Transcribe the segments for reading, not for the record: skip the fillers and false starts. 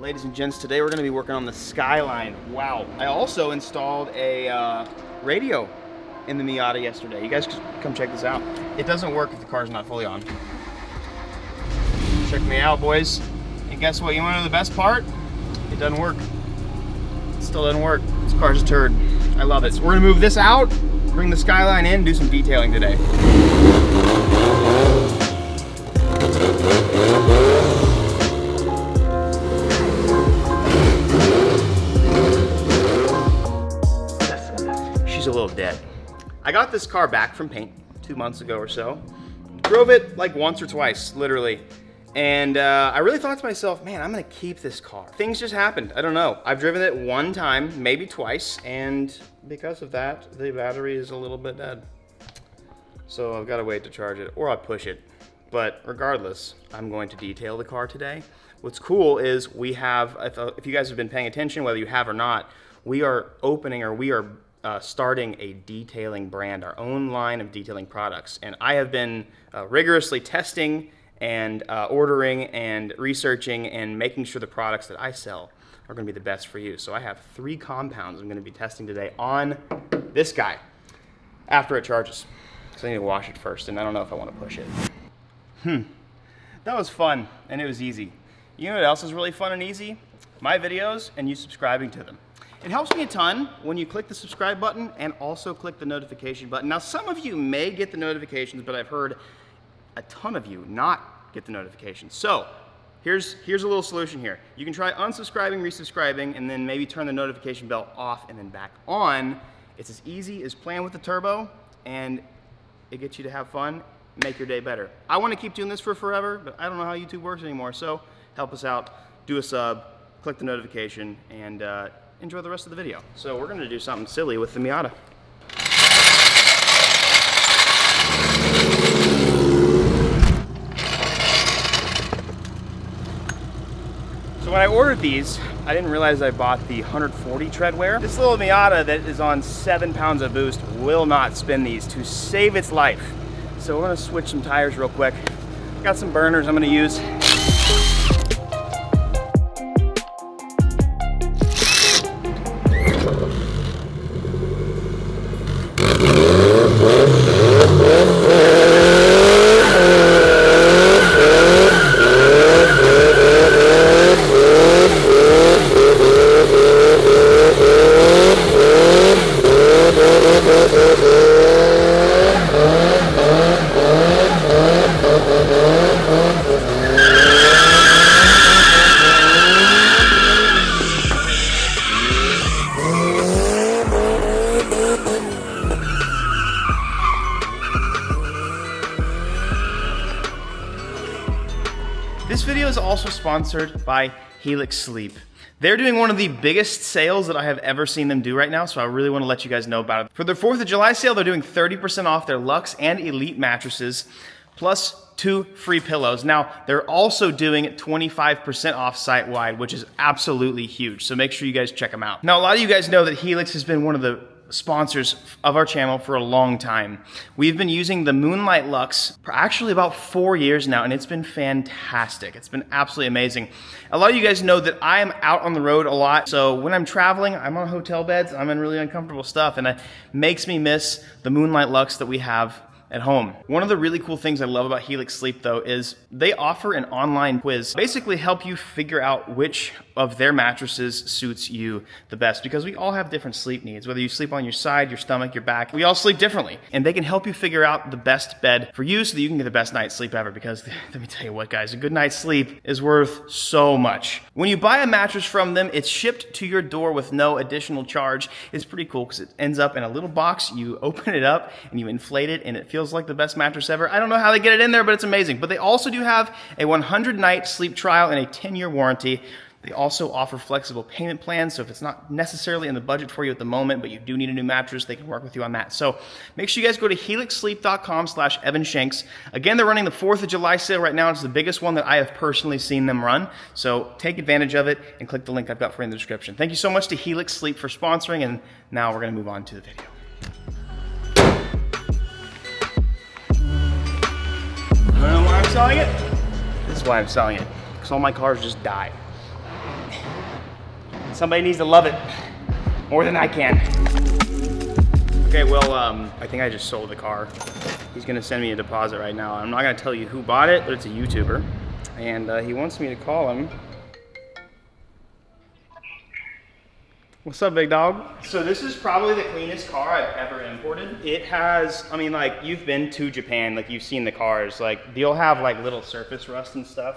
Ladies and gents, today we're going to be working on the Skyline. Wow. I also installed a radio in the Miata yesterday. You guys come check this out. It doesn't work if the car's not fully on. Check me out, boys. And guess what? You want to know the best part? It doesn't work. It still doesn't work. This car's a turd. I love it. So we're going to move this out, bring the Skyline in, do some detailing today. She's a little dead. I got this car back from paint 2 months ago or so. Drove it like once or twice, literally. And I really thought to myself, man, I'm gonna keep this car. Things just happened, I don't know. I've driven it one time, maybe twice, and because of that, the battery is a little bit dead. So I've gotta wait to charge it, or I'll push it. But regardless, I'm going to detail the car today. What's cool is we have, if you guys have been paying attention, whether you have or not, we are opening, or we are starting a detailing brand, our own line of detailing products. And I have been rigorously testing and ordering and researching and making sure the products that I sell are gonna be the best for you. So I have 3 compounds I'm gonna be testing today on this guy after it charges. So I need to wash it first, and I don't know if I wanna push it. That was fun, and it was easy. You know what else is really fun and easy? My videos and you subscribing to them. It helps me a ton when you click the subscribe button and also click the notification button. Now, some of you may get the notifications, but I've heard a ton of you not get the notifications. So here's a little solution here. You can try unsubscribing, resubscribing, and then maybe turn the notification bell off and then back on. It's as easy as playing with the turbo, and it gets you to have fun, make your day better. I want to keep doing this for forever, but I don't know how YouTube works anymore. So help us out, do a sub, click the notification, and enjoy the rest of the video. So we're gonna do something silly with the Miata. So when I ordered these, I didn't realize I bought the 140 tread wear. This little Miata that is on 7 pounds of boost will not spin these to save its life. So we're gonna switch some tires real quick. Got some burners I'm gonna use. This video is also sponsored by Helix Sleep. They're doing one of the biggest sales that I have ever seen them do right now, so I really want to let you guys know about it. For their 4th of July sale, they're doing 30% off their Luxe and Elite mattresses, plus 2 free pillows. Now, they're also doing 25% off site-wide, which is absolutely huge, so make sure you guys check them out. Now, a lot of you guys know that Helix has been one of the sponsors of our channel for a long time. We've been using the Moonlight Luxe for actually about 4 years now, and it's been fantastic. It's been absolutely amazing. A lot of you guys know that I am out on the road a lot, so when I'm traveling, I'm on hotel beds, I'm in really uncomfortable stuff, and it makes me miss the Moonlight Luxe that we have at home. One of the really cool things I love about Helix Sleep though is they offer an online quiz, basically help you figure out which of their mattresses suits you the best, because we all have different sleep needs, whether you sleep on your side, your stomach, your back, we all sleep differently, and they can help you figure out the best bed for you so that you can get the best night's sleep ever, because let me tell you what guys, a good night's sleep is worth so much. When you buy a mattress from them, it's shipped to your door with no additional charge. It's pretty cool because it ends up in a little box, you open it up and you inflate it and it feels like the best mattress ever. I don't know how they get it in there, but it's amazing. But they also do have a 100-night sleep trial and a 10-year warranty. They also offer flexible payment plans, so if it's not necessarily in the budget for you at the moment, but you do need a new mattress, they can work with you on that. So make sure you guys go to helixsleep.com/EvanShanks. Again, they're running the 4th of July sale right now. It's the biggest one that I have personally seen them run. So take advantage of it and click the link I've got for you in the description. Thank you so much to Helix Sleep for sponsoring, and now we're gonna move on to the video. You wanna know why I'm selling it? This is why I'm selling it, because all my cars just die. Somebody needs to love it more than I can. Okay, well, I think I just sold the car. He's gonna send me a deposit right now. I'm not gonna tell you who bought it, but it's a YouTuber. And he wants me to call him. What's up, big dog? So this is probably the cleanest car I've ever imported. It has, I mean, like, you've been to Japan, like you've seen the cars, like they'll have like little surface rust and stuff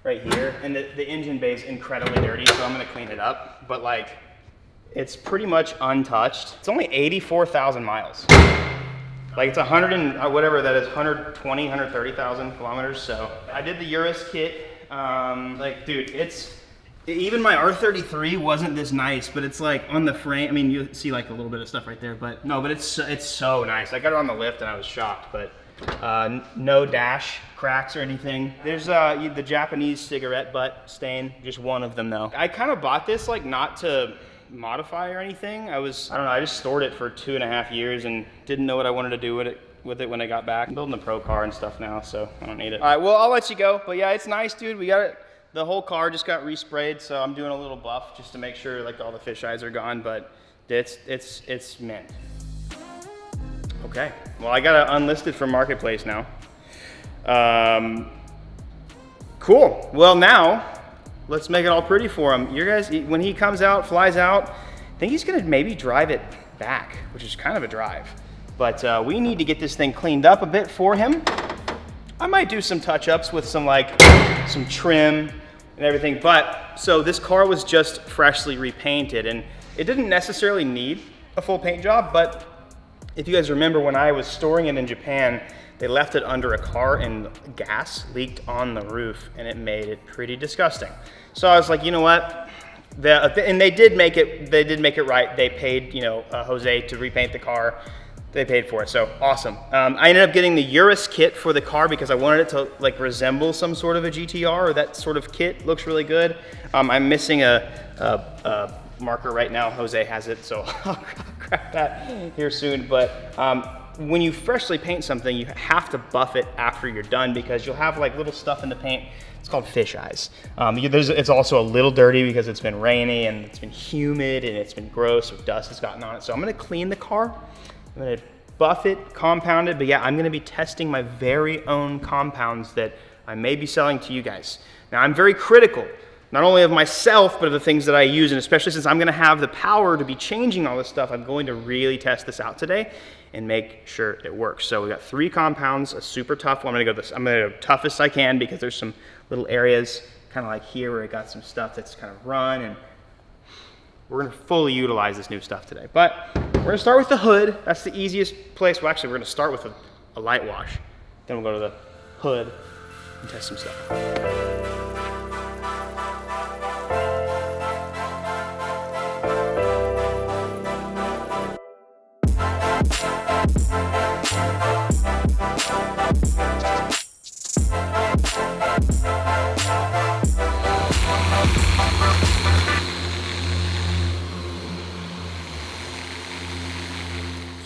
right here. And the engine bay is incredibly dirty, so I'm gonna clean it up. But like, it's pretty much untouched. It's only 84,000 miles. Like it's 100 and whatever that is, 120, 130,000 kilometers. So I did the Urus kit. Like, dude, even my R33 wasn't this nice, but it's like on the frame. I mean, you see like a little bit of stuff right there, but no, but it's so nice. I got it on the lift and I was shocked, but no dash cracks or anything. There's the Japanese cigarette butt stain, just one of them though. I kind of bought this like not to modify or anything. I don't know, I just stored it for 2.5 years and didn't know what I wanted to do with it when I got back. I'm building a pro car and stuff now, so I don't need it. All right, well, I'll let you go, but yeah, it's nice, dude. We got it. The whole car just got resprayed, so I'm doing a little buff just to make sure like all the fish eyes are gone, but it's mint. Okay, well, I got it unlisted from Marketplace now. Cool, well now, let's make it all pretty for him. You guys, when he comes out, flies out, I think he's gonna maybe drive it back, which is kind of a drive. But we need to get this thing cleaned up a bit for him. I might do some touch-ups with some trim and everything, but so this car was just freshly repainted and it didn't necessarily need a full paint job, but if you guys remember when I was storing it in Japan, they left it under a car and gas leaked on the roof and it made it pretty disgusting. So I was like, you know what? And they did make it right. They paid, you know, Jose to repaint the car. They paid for it, so awesome. I ended up getting the Urus kit for the car because I wanted it to like resemble some sort of a GTR, or that sort of kit looks really good. I'm missing a marker right now. Jose has it, so I'll grab that here soon. But when you freshly paint something, you have to buff it after you're done because you'll have like little stuff in the paint. It's called fish eyes. It's also a little dirty because it's been rainy and it's been humid and it's been gross, so dust has gotten on it. So I'm gonna clean the car. I'm gonna buff it, compound it, but yeah, I'm gonna be testing my very own compounds that I may be selling to you guys. Now, I'm very critical, not only of myself, but of the things that I use, and especially since I'm gonna have the power to be changing all this stuff, I'm going to really test this out today and make sure it works. So we got 3 compounds, a super tough one. I'm gonna go toughest I can because there's some little areas, kind of like here where I got some stuff that's kind of run, and we're gonna fully utilize this new stuff today. But we're gonna start with the hood. That's the easiest place. Well, actually, we're gonna start with a light wash. Then we'll go to the hood and test some stuff.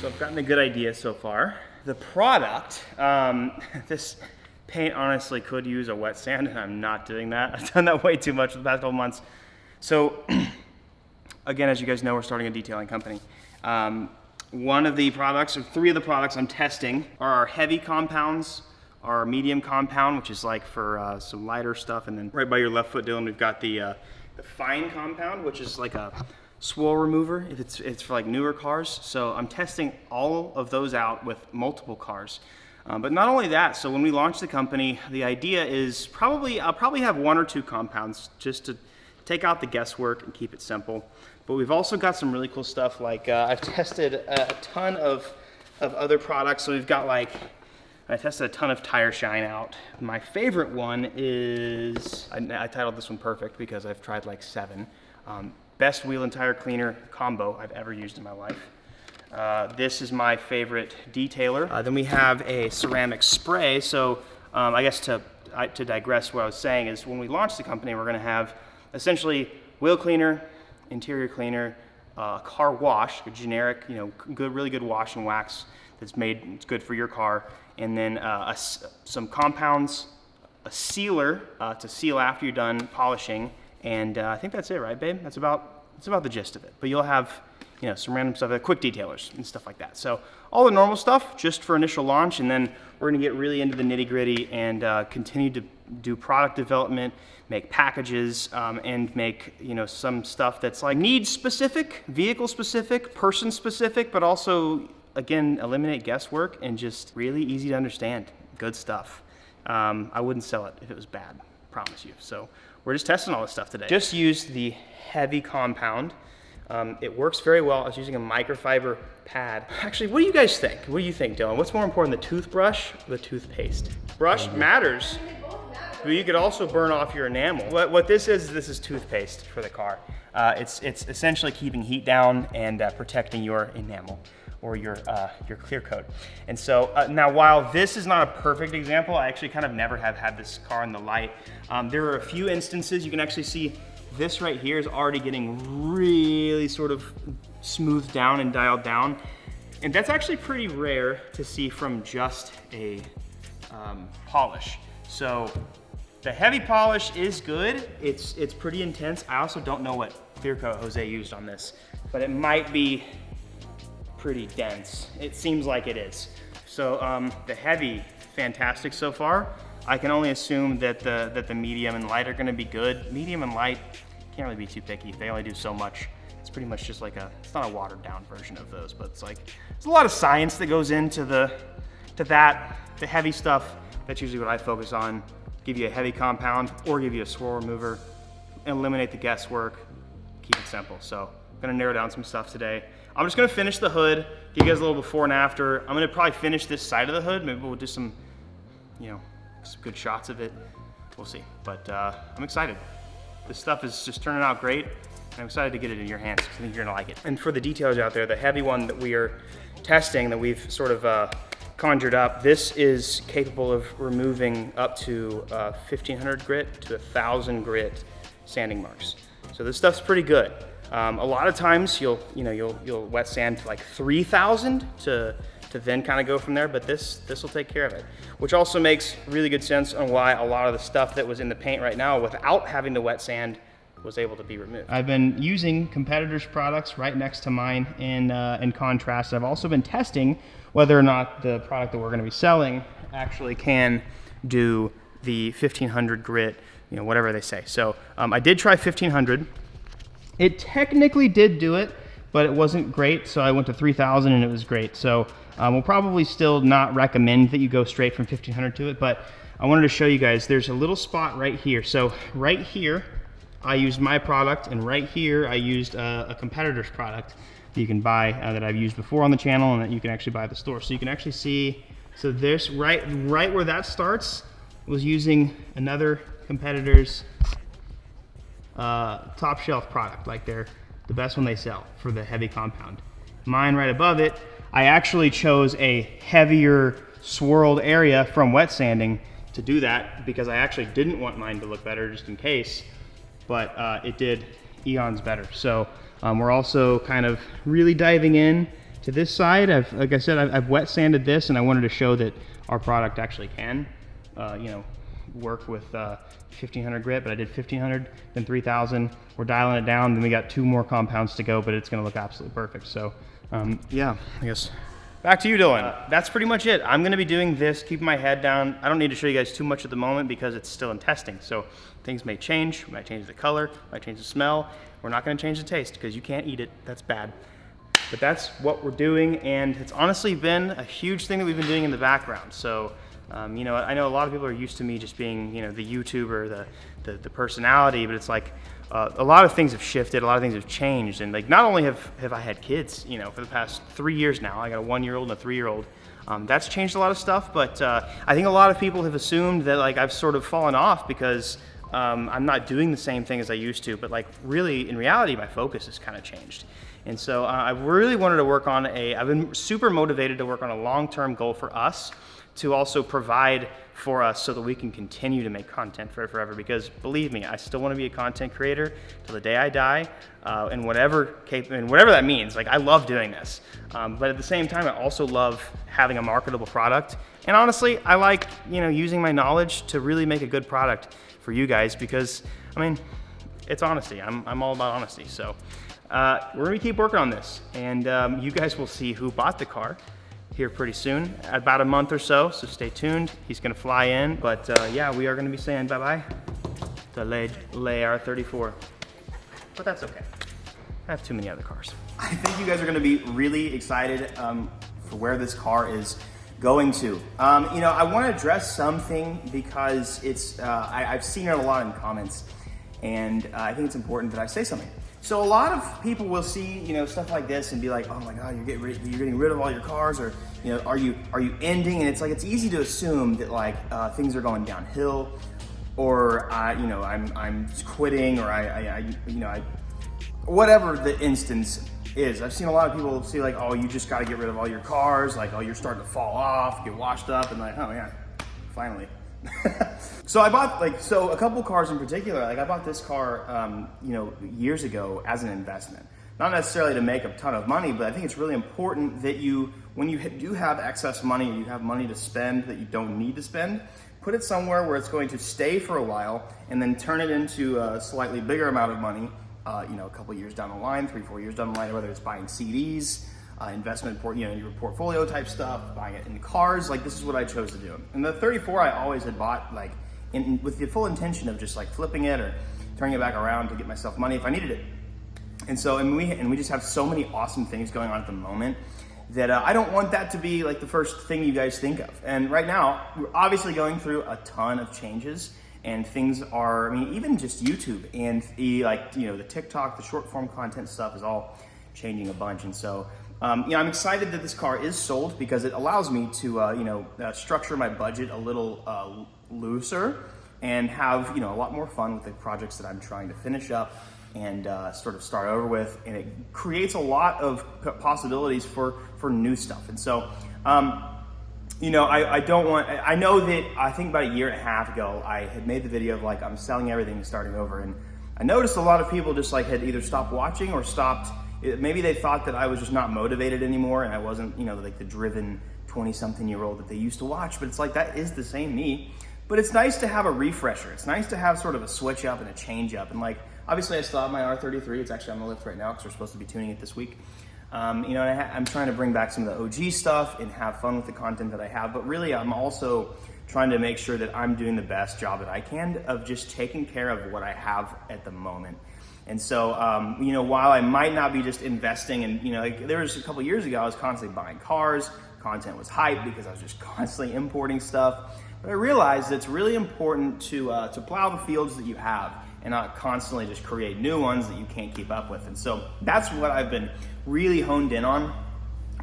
So I've gotten a good idea so far. The product, this paint honestly could use a wet sand, and I'm not doing that. I've done that way too much for the past couple months. So again, as you guys know, we're starting a detailing company. One of the products, or 3 of the products I'm testing are our heavy compounds, our medium compound, which is like for some lighter stuff, and then right by your left foot, Dylan, we've got the fine compound, which is like a swirl remover. It's for like newer cars. So I'm testing all of those out with multiple cars. But not only that, so when we launch the company, the idea is I'll probably have 1 or 2 compounds just to take out the guesswork and keep it simple. But we've also got some really cool stuff, like I've tested a ton of other products. So we've got I tested a ton of tire shine out. My favorite one is, I titled this one Perfect because I've tried like 7. Best wheel and tire cleaner combo I've ever used in my life. This is my favorite detailer. Then we have a ceramic spray. So I guess to digress, what I was saying is when we launch the company, we're gonna have essentially wheel cleaner, interior cleaner, car wash, a generic, really good wash and wax that's made, it's good for your car, and then some compounds, a sealer to seal after you're done polishing, and I think that's it, right, babe? That's about It's about the gist of it. But you'll have, you know, some random stuff, quick detailers and stuff like that. So all the normal stuff just for initial launch, and then we're gonna get really into the nitty gritty and continue to do product development, make packages, and make, you know, some stuff that's like needs specific, vehicle specific, person specific, but also, again, eliminate guesswork and just really easy to understand. Good stuff. I wouldn't sell it if it was bad, promise you. So we're just testing all this stuff today. Just used the heavy compound. It works very well. I was using a microfiber pad. Actually, what do you guys think? What do you think, Dylan? What's more important, the toothbrush or the toothpaste? Brush matters, but you could also burn off your enamel. What this is toothpaste for the car. It's essentially keeping heat down and protecting your enamel or your clear coat. And so now, while this is not a perfect example, I actually kind of never have had this car in the light. There are a few instances you can actually see this right here is already getting really sort of smoothed down and dialed down. And that's actually pretty rare to see from just a polish. So the heavy polish is good. It's pretty intense. I also don't know what clear coat Jose used on this, but it might be pretty dense. It seems like it is. So the heavy, fantastic so far. I can only assume that the medium and light are gonna be good. Medium and light, can't really be too picky. They only do so much. It's pretty much just like it's not a watered down version of those, but it's like, there's a lot of science that goes into that. The heavy stuff, that's usually what I focus on. Give you a heavy compound or give you a swirl remover, eliminate the guesswork, keep it simple. So I'm gonna narrow down some stuff today. I'm just gonna finish the hood, give you guys a little before and after. I'm gonna probably finish this side of the hood. Maybe we'll do some, you know, some good shots of it. We'll see, but I'm excited. This stuff is just turning out great. I'm excited to get it in your hands because I think you're gonna like it. And for the detailers out there, the heavy one that we are testing, that we've sort of conjured up, this is capable of removing up to 1500 grit to 1000 grit sanding marks. So this stuff's pretty good. A lot of times you'll wet sand to like 3000 to then kind of go from there, but this will take care of it. Which also makes really good sense on why a lot of the stuff that was in the paint right now without having to wet sand was able to be removed. I've been using competitors' products right next to mine in contrast. I've also been testing whether or not the product that we're gonna be selling actually can do the 1500 grit, you know, whatever they say. So I did try 1500. It technically did do it, but it wasn't great, so I went to 3000 and it was great. So we'll probably still not recommend that you go straight from 1500 to it, but I wanted to show you guys, there's a little spot right here. So right here, I used my product, and right here, I used a competitor's product that you can buy that I've used before on the channel and that you can actually buy at the store. So you can actually see, so there's right where that starts was using another competitor's top shelf product, like they're the best one they sell for the heavy compound. Mine right above it, I actually chose a heavier swirled area from wet sanding to do that because I actually didn't want mine to look better just in case, but it did eons better. So we're also kind of really diving in to this side. Like I said, I've wet sanded this and I wanted to show that our product actually can, you know, work with 1500 grit, but I did 1500, then 3000. We're dialing it down, then we got 2 more compounds to go, but it's gonna look absolutely perfect. So yeah, I guess back to you, Dylan. That's pretty much it. I'm gonna be doing this, keeping my head down. I don't need to show you guys too much at the moment because it's still in testing. So things may change, we might change the color, might change the smell. We're not gonna change the taste because you can't eat it, that's bad. But that's what we're doing, and it's honestly been a huge thing that we've been doing in the background. So you know, I know a lot of people are used to me just being, you know, the YouTuber, the personality, but it's like a lot of things have shifted, a lot of things have changed, and like not only have I had kids, you know, for the past 3 years now, I got a 1-year-old and a 3-year-old. That's changed a lot of stuff, but I think a lot of people have assumed that like I've sort of fallen off because I'm not doing the same thing as I used to, but like really in reality my focus has kind of changed. And so I really wanted to work on I've been super motivated to work on a long-term goal for us to also provide for us so that we can continue to make content for forever, because believe me, I still want to be a content creator till the day I die, and whatever that means. Like I love doing this, but at the same time I also love having a marketable product, and honestly I like, you know, using my knowledge to really make a good product for you guys, because I mean it's honesty. I'm all about honesty. So we're gonna keep working on this, and you guys will see who bought the car here pretty soon, about a month or so, so stay tuned. He's gonna fly in, but yeah, we are gonna be saying bye-bye to Le R34, but that's okay. I have too many other cars. I think you guys are gonna be really excited for where this car is going to. You know, I wanna address something because it's, I've seen it a lot in comments, and I think it's important that I say something. So a lot of people will see, you know, stuff like this and be like, oh my God, you're getting rid of all your cars, or, you know, are you ending? And it's like, it's easy to assume that like things are going downhill, or you know, I'm quitting, or whatever the instance is. I've seen a lot of people say like, oh, you just got to get rid of all your cars, like, oh, you're starting to fall off, get washed up, and like, oh yeah, finally. So I bought a couple cars in particular. Like I bought this car, you know, years ago as an investment, not necessarily to make a ton of money, but I think it's really important that when you do have excess money, or you have money to spend that you don't need to spend, put it somewhere where it's going to stay for a while, and then turn it into a slightly bigger amount of money, you know, a couple years down the line, 3-4 years down the line, whether it's buying CDs, investment, you know, your portfolio type stuff, buying it in cars. Like this is what I chose to do. And the 34 I always had bought like with the full intention of just like flipping it or turning it back around to get myself money if I needed it. And so, and we just have so many awesome things going on at the moment that I don't want that to be like the first thing you guys think of. And right now, we're obviously going through a ton of changes, and things are, I mean, even just YouTube and like, you know, the TikTok, the short form content stuff is all changing a bunch. And so, you know, I'm excited that this car is sold because it allows me to, you know, structure my budget a little looser and have, you know, a lot more fun with the projects that I'm trying to finish up and sort of start over with. And it creates a lot of possibilities for new stuff. And so, you know, I know that I think about a year and a half ago, I had made the video of like, I'm selling everything and starting over. And I noticed a lot of people just like had either stopped watching or stopped. Maybe they thought that I was just not motivated anymore and I wasn't, you know, like the driven 20-something-year-old that they used to watch. But it's like, that is the same me. But it's nice to have a refresher. It's nice to have sort of a switch up and a change up. And like, obviously I still have my R33. It's actually on the lift right now because we're supposed to be tuning it this week. You know, and I'm trying to bring back some of the OG stuff and have fun with the content that I have. But really, I'm also trying to make sure that I'm doing the best job that I can of just taking care of what I have at the moment. And so, you know, while I might not be just investing in, you know, like there was a couple years ago, I was constantly buying cars, content was hyped because I was just constantly importing stuff. But I realized that it's really important to plow the fields that you have and not constantly just create new ones that you can't keep up with. And so that's what I've been really honed in on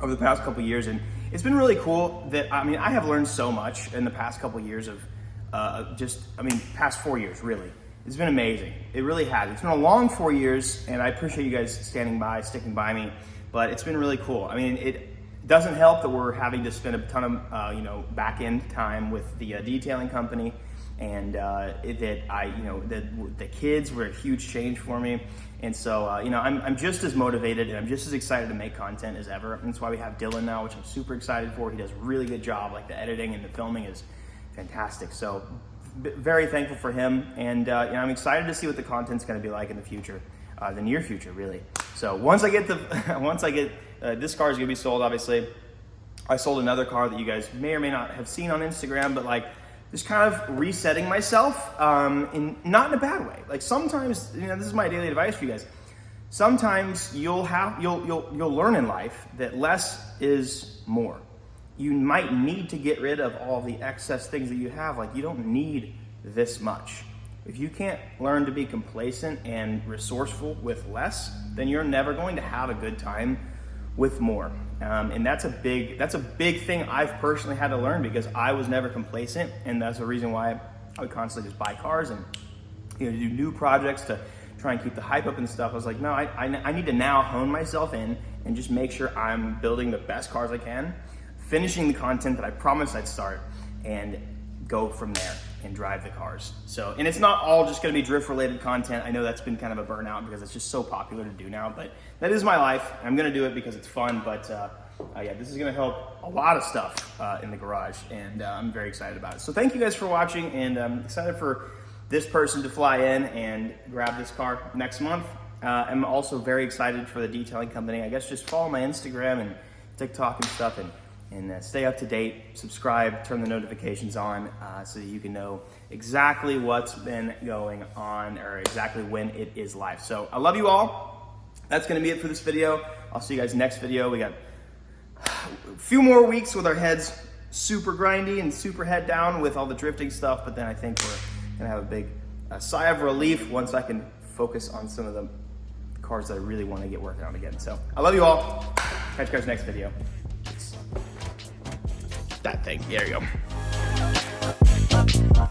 over the past couple years. And it's been really cool that, I mean, I have learned so much in the past couple years of past 4 years, really. It's been amazing. It really has. It's been a long 4 years, and I appreciate you guys standing by, sticking by me, but it's been really cool. I mean, it doesn't help that we're having to spend a ton of, you know, back-end time with the detailing company, and the kids were a huge change for me. And so, you know, I'm just as motivated and I'm just as excited to make content as ever. And that's why we have Dylan now, which I'm super excited for. He does a really good job. Like the editing and the filming is fantastic. So very thankful for him. And you know, I'm excited to see what the content's going to be like in the future, the near future, really. So once I get this car is going to be sold, obviously. I sold another car that you guys may or may not have seen on Instagram, but like, just kind of resetting myself, not in a bad way. Like sometimes, you know, this is my daily advice for you guys. Sometimes you'll learn in life that less is more. You might need to get rid of all the excess things that you have. Like you don't need this much. If you can't learn to be complacent and resourceful with less, then you're never going to have a good time with more. And that's a big thing I've personally had to learn because I was never complacent, and that's the reason why I would constantly just buy cars and, you know, do new projects to try and keep the hype up and stuff. I was like, no, I need to now hone myself in and just make sure I'm building the best cars I can, finishing the content that I promised I'd start, and go from there and drive the cars. So, and it's not all just gonna be drift related content. I know that's been kind of a burnout because it's just so popular to do now, but that is my life. I'm gonna do it because it's fun, but yeah, this is gonna help a lot of stuff in the garage, and I'm very excited about it. So thank you guys for watching, and I'm excited for this person to fly in and grab this car next month. I'm also very excited for the detailing company. I guess just follow my Instagram and TikTok and stuff, and stay up to date, subscribe, turn the notifications on so that you can know exactly what's been going on or exactly when it is live. So I love you all. That's gonna be it for this video. I'll see you guys next video. We got a few more weeks with our heads super grindy and super head down with all the drifting stuff, but then I think we're gonna have a big sigh of relief once I can focus on some of the cars that I really wanna get working on again. So I love you all. Catch you guys next video. That thing, there you go.